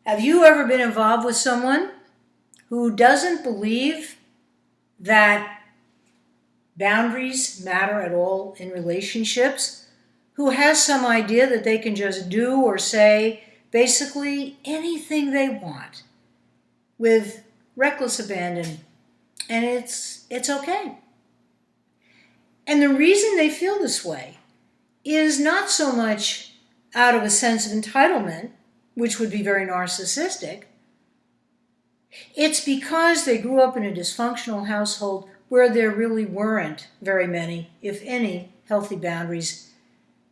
Have you ever been involved with someone who doesn't believe that boundaries matter at all in relationships? Who has some idea that they can just do or say basically anything they want with reckless abandon, and it's okay. And the reason they feel this way is not so much out of a sense of entitlement, which would be very narcissistic. It's because they grew up in a dysfunctional household where there really weren't very many, if any, healthy boundaries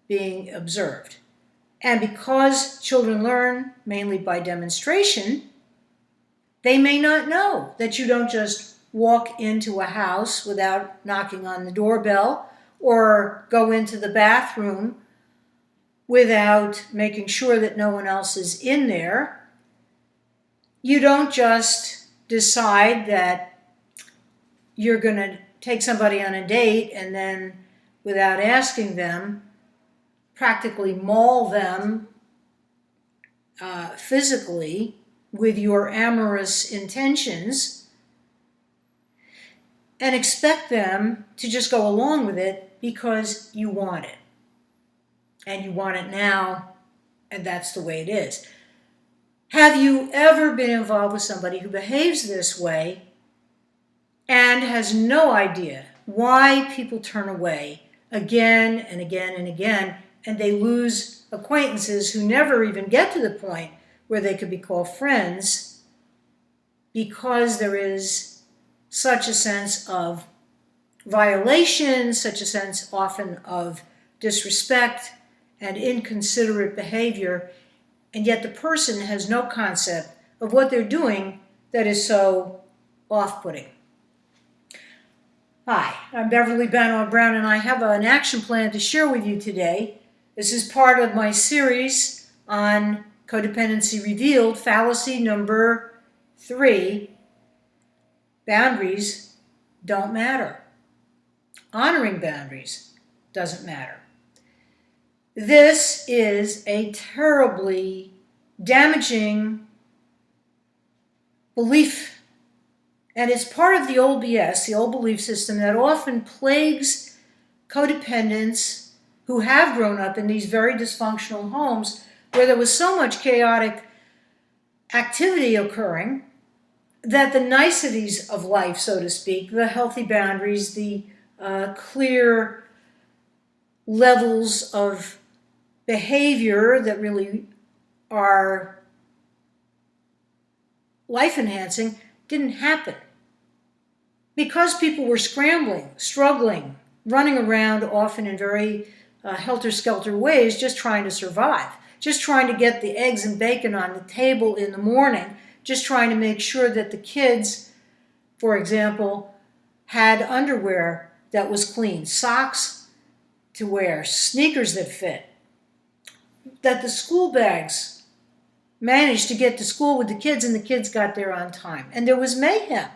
being observed. And because children learn mainly by demonstration, they may not know that you don't just walk into a house without knocking on the doorbell or go into the bathroom without making sure that no one else is in there. You don't just decide that you're going to take somebody on a date and then, without asking them, practically maul them physically with your amorous intentions and expect them to just go along with it because you want it. And you want it now, and that's the way it is. Have you ever been involved with somebody who behaves this way and has no idea why people turn away again and again and again, and they lose acquaintances who never even get to the point where they could be called friends because there is such a sense of violation, such a sense often of disrespect and inconsiderate behavior, and yet the person has no concept of what they're doing that is so off-putting. Hi, I'm Beverly Brown, and I have an action plan to share with you today. This is part of my series on Codependency Revealed, Fallacy number 3, Boundaries don't matter. Honoring boundaries doesn't matter. This is a terribly damaging belief, and it's part of the old BS, the old belief system that often plagues codependents who have grown up in these very dysfunctional homes where there was so much chaotic activity occurring that the niceties of life, so to speak, the healthy boundaries, the clear levels of behavior that really are life-enhancing, didn't happen. Because people were scrambling, struggling, running around often in very helter-skelter ways, just trying to survive, just trying to get the eggs and bacon on the table in the morning, just trying to make sure that the kids, for example, had underwear that was clean, socks to wear, sneakers that fit, that the school bags managed to get to school with the kids and the kids got there on time. And there was mayhem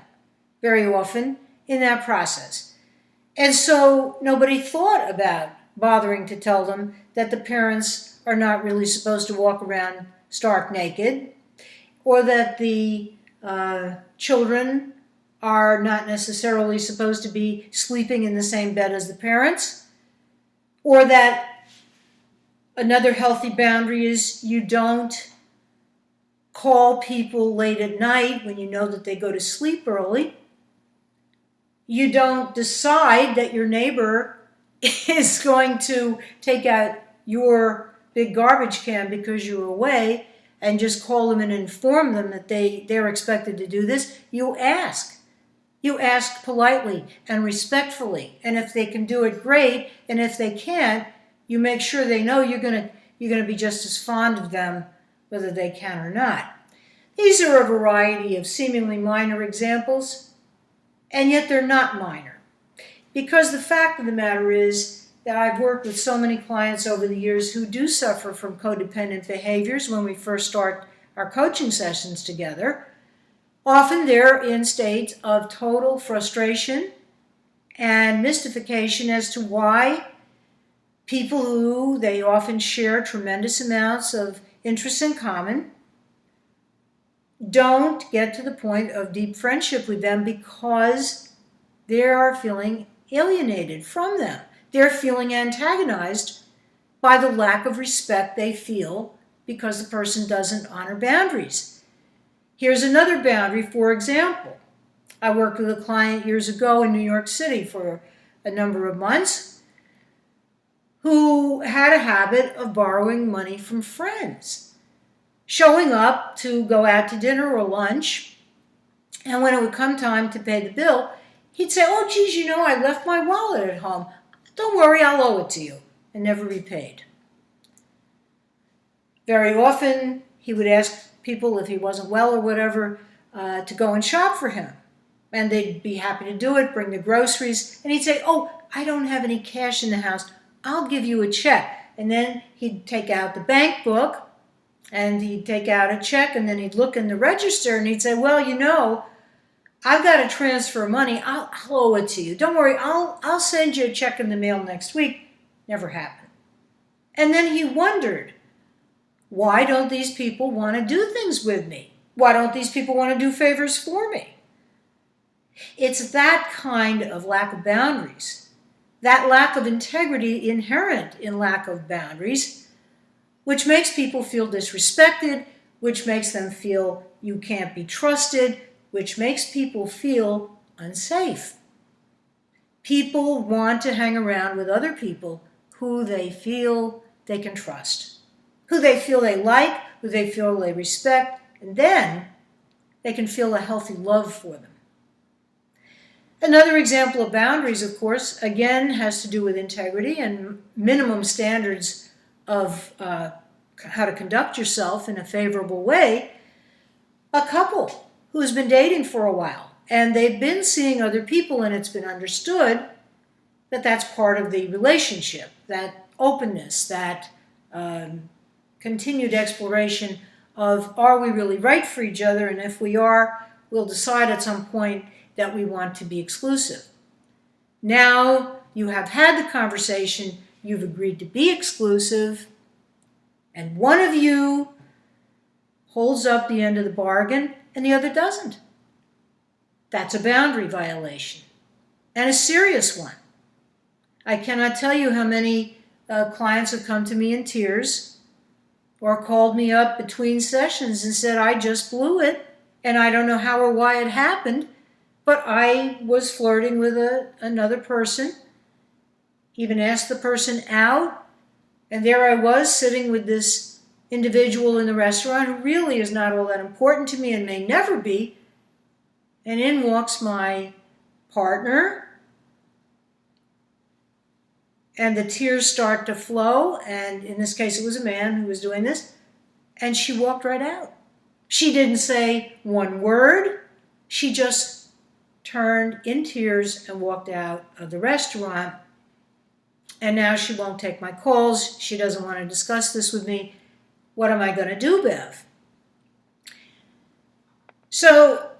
very often in that process. And so nobody thought about bothering to tell them that the parents are not really supposed to walk around stark naked, or that the children are not necessarily supposed to be sleeping in the same bed as the parents, or that another healthy boundary is you don't call people late at night when you know that they go to sleep early. You don't decide that your neighbor is going to take out your big garbage can because you're away and just call them and inform them that they're expected to do this. You ask. You ask politely and respectfully. And if they can do it, great. And if they can't, you make sure they know you're going to be just as fond of them whether they can or not. These are a variety of seemingly minor examples, and yet they're not minor. Because the fact of the matter is that I've worked with so many clients over the years who do suffer from codependent behaviors when we first start our coaching sessions together. Often they're in states of total frustration and mystification as to why people who they often share tremendous amounts of interests in common Don't get to the point of deep friendship with them because they are feeling alienated from them. They're feeling antagonized by the lack of respect they feel because the person doesn't honor boundaries. Here's another boundary, for example. I worked with a client years ago in New York City for a number of months who had a habit of borrowing money from friends, showing up to go out to dinner or lunch, and when it would come time to pay the bill, he'd say, "Oh, geez, I left my wallet at home. Don't worry, I'll owe it to you," and never repaid. Very often, he would ask people if he wasn't well or whatever to go and shop for him. And they'd be happy to do it, bring the groceries. And he'd say, "Oh, I don't have any cash in the house. I'll give you a check." And then he'd take out the bank book and he'd take out a check and then he'd look in the register and he'd say, "Well, I've got to transfer money. I'll owe it to you. Don't worry, I'll send you a check in the mail next week." Never happened. And then he wondered, why don't these people want to do things with me? Why don't these people want to do favors for me? It's that kind of lack of boundaries, that lack of integrity inherent in lack of boundaries, which makes people feel disrespected, which makes them feel you can't be trusted, which makes people feel unsafe. People want to hang around with other people who they feel they can trust, who they feel they like, who they feel they respect, and then they can feel a healthy love for them. Another example of boundaries, of course, again, has to do with integrity and minimum standards of how to conduct yourself in a favorable way. A couple who's been dating for a while, and they've been seeing other people, and it's been understood that that's part of the relationship, that openness, that continued exploration of, are we really right for each other? And if we are, we'll decide at some point that we want to be exclusive. Now you have had the conversation, you've agreed to be exclusive, and one of you holds up the end of the bargain and the other doesn't. That's a boundary violation, and a serious one. I cannot tell you how many clients have come to me in tears or called me up between sessions and said, "I just blew it, and I don't know how or why it happened, but I was flirting with another person, even asked the person out, and there I was sitting with this individual in the restaurant who really is not all that important to me and may never be, and in walks my partner, and the tears start to flow, and in this case it was a man who was doing this, and she walked right out. She didn't say one word, she just turned in tears and walked out of the restaurant. And now she won't take my calls. She doesn't want to discuss this with me. What am I going to do, Bev? So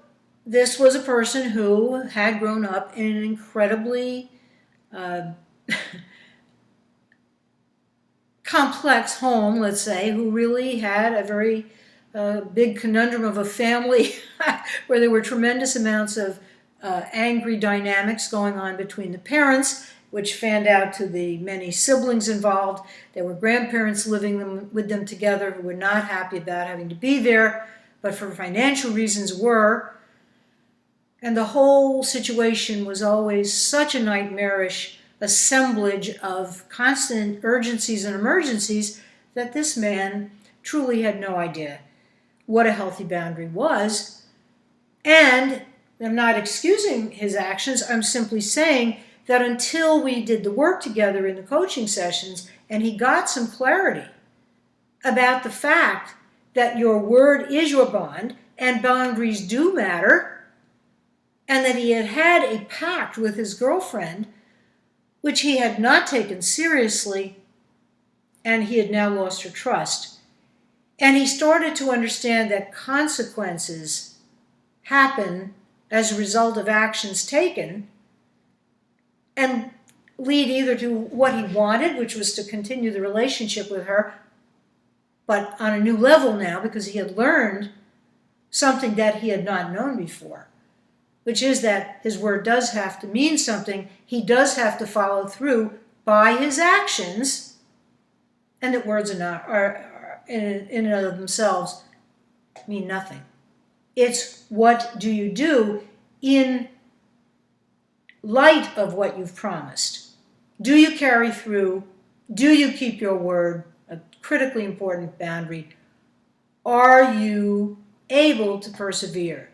this was a person who had grown up in an incredibly complex home, let's say, who really had a very big conundrum of a family where there were tremendous amounts of angry dynamics going on between the parents, which fanned out to the many siblings involved. There were grandparents living with them together who were not happy about having to be there, but for financial reasons were. And the whole situation was always such a nightmarish assemblage of constant urgencies and emergencies that this man truly had no idea what a healthy boundary was. And I'm not excusing his actions. I'm simply saying that until we did the work together in the coaching sessions and he got some clarity about the fact that your word is your bond and boundaries do matter, and that he had had a pact with his girlfriend which he had not taken seriously, and he had now lost her trust. And he started to understand that consequences happen as a result of actions taken and lead either to what he wanted, which was to continue the relationship with her, but on a new level now because he had learned something that he had not known before, which is that his word does have to mean something. He does have to follow through by his actions, and that words are in and of themselves mean nothing. It's what do you do in light of what you've promised. Do you carry through? Do you keep your word? A critically important boundary. Are you able to persevere?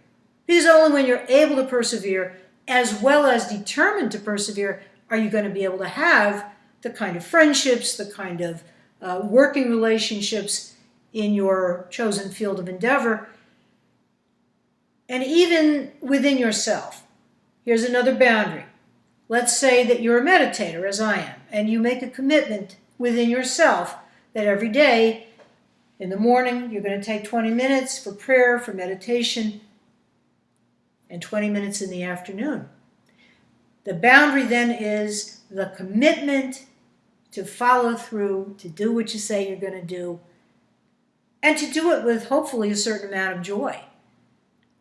Because only when you're able to persevere, as well as determined to persevere, are you going to be able to have the kind of friendships, the kind of working relationships in your chosen field of endeavor, and even within yourself. Here's another boundary. Let's say that you're a meditator, as I am, and you make a commitment within yourself that every day in the morning you're going to take 20 minutes for prayer, for meditation, and 20 minutes in the afternoon. The boundary then is the commitment to follow through, to do what you say you're going to do, and to do it with hopefully a certain amount of joy,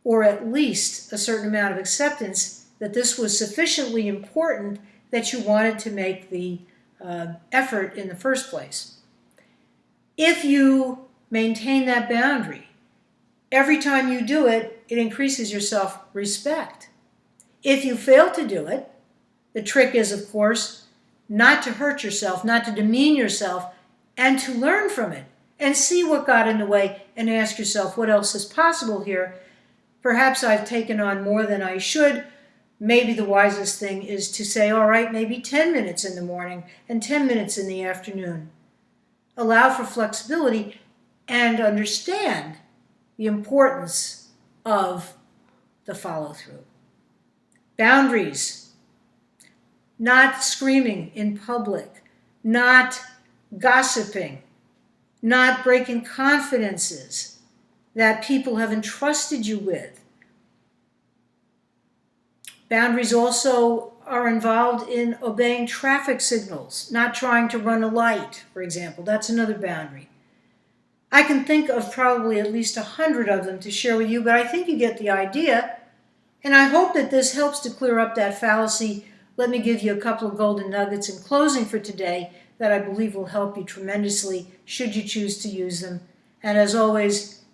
or at least a certain amount of acceptance that this was sufficiently important that you wanted to make the effort in the first place. If you maintain that boundary, every time you do it, it increases your self-respect. If you fail to do it, the trick is, of course, not to hurt yourself, not to demean yourself, and to learn from it and see what got in the way and ask yourself, what else is possible here? Perhaps I've taken on more than I should. Maybe the wisest thing is to say, all right, maybe 10 minutes in the morning and 10 minutes in the afternoon. Allow for flexibility and understand the importance of the follow-through. Boundaries. Not screaming in public, not gossiping, not breaking confidences that people have entrusted you with. Boundaries also are involved in obeying traffic signals, not trying to run a light, for example. That's another boundary. I can think of probably at least 100 of them to share with you, but I think you get the idea. And I hope that this helps to clear up that fallacy. Let me give you a couple of golden nuggets in closing for today that I believe will help you tremendously should you choose to use them. And as always,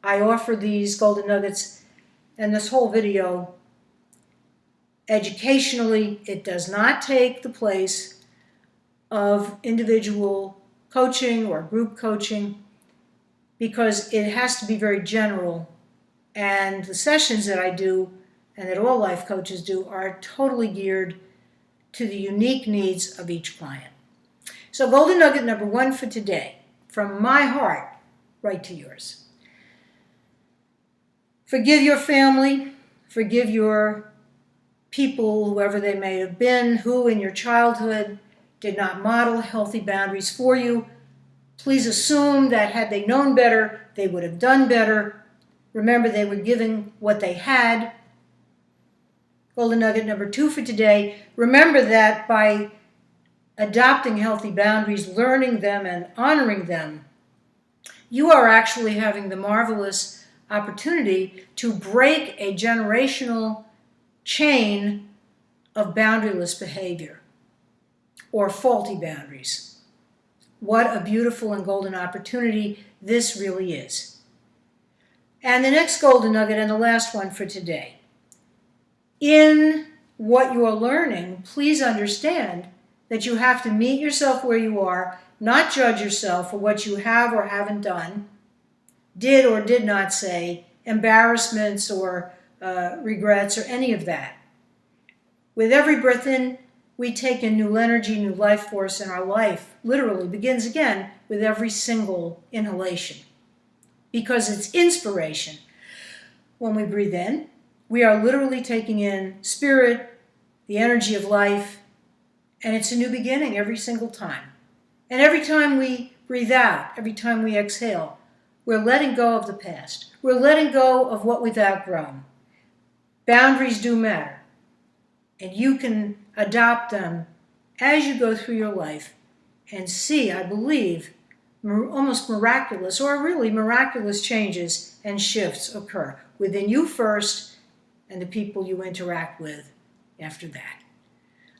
I offer these golden nuggets and this whole video educationally. It does not take the place of individual coaching or group coaching because it has to be very general. And the sessions that I do and that all life coaches do are totally geared to the unique needs of each client. So golden nugget number 1 for today, from my heart right to yours. Forgive your family, forgive your people, whoever they may have been, who in your childhood did not model healthy boundaries for you. Please assume that had they known better, they would have done better. Remember, they were giving what they had. Golden nugget number 2 for today. Remember that by adopting healthy boundaries, learning them and honoring them, you are actually having the marvelous opportunity to break a generational chain of boundaryless behavior or faulty boundaries. What a beautiful and golden opportunity this really is. And the next golden nugget and the last one for today. In what you are learning, please understand that you have to meet yourself where you are, not judge yourself for what you have or haven't done, did or did not say, embarrassments or regrets or any of that. With every breath in, we take in new energy, new life force, and our life literally begins again with every single inhalation. Because it's inspiration. When we breathe in, we are literally taking in spirit, the energy of life, and it's a new beginning every single time. And every time we breathe out, every time we exhale, we're letting go of the past. We're letting go of what we've outgrown. Boundaries do matter. And you can adopt them as you go through your life and see, I believe, almost miraculous, or really miraculous changes and shifts occur within you first and the people you interact with after that.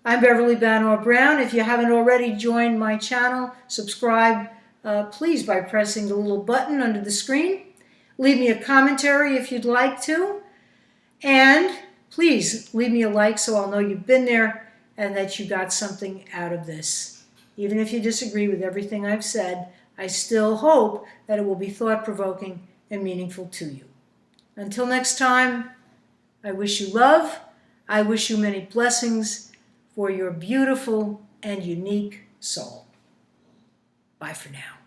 I'm Beverly Banor Brown. If you haven't already joined my channel, subscribe please by pressing the little button under the screen. Leave me a commentary if you'd like to. And please leave me a like so I'll know you've been there and that you got something out of this. Even if you disagree with everything I've said, I still hope that it will be thought-provoking and meaningful to you. Until next time, I wish you love. I wish you many blessings for your beautiful and unique soul. Bye for now.